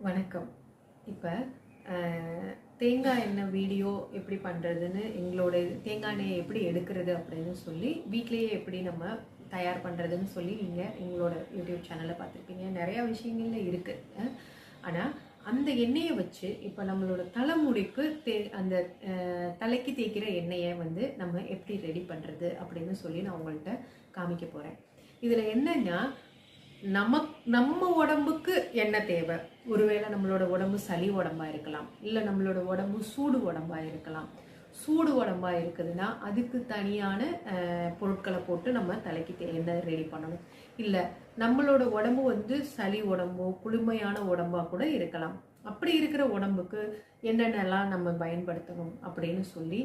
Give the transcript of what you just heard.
வணக்கம். இப்போ தேங்காய் எண்ணெய் வீடியோ எப்படி பண்ணுறதுன்னு, எங்களோட தேங்காய் எண்ணெயை எப்படி எடுக்கிறது அப்படின்னு சொல்லி வீட்டிலேயே எப்படி நம்ம தயார் பண்ணுறதுன்னு சொல்லி நீங்கள் எங்களோட யூடியூப் சேனலில் பார்த்துருப்பீங்க. நிறையா விஷயங்கள்ல இருக்குது. ஆனால் அந்த எண்ணெயை வச்சு இப்போ நம்மளோட தலைமுடிக்கு அந்த தலைக்கு தேய்க்கிற எண்ணெயை வந்து நம்ம எப்படி ரெடி பண்ணுறது அப்படின்னு சொல்லி நான் உங்கள்கிட்ட காமிக்க போகிறேன். இதில் என்னன்னா, நம்ம உடம்புக்கு என்ன தேவை? ஒருவேளை நம்மளோட உடம்பு சளி உடம்பா இருக்கலாம், இல்லை நம்மளோட உடம்பு சூடு உடம்பா இருக்கலாம். சூடு உடம்பா இருக்குதுன்னா அதுக்கு தனியான பொருட்களை போட்டு நம்ம தலைக்கு எண்ணெய் ரெடி பண்ணணும். இல்லை நம்மளோட உடம்பு வந்து சளி உடம்போ குளுமையான உடம்பா கூட இருக்கலாம். அப்படி இருக்கிற உடம்புக்கு என்னென்னலாம் நம்ம பயன்படுத்தணும் அப்படின்னு சொல்லி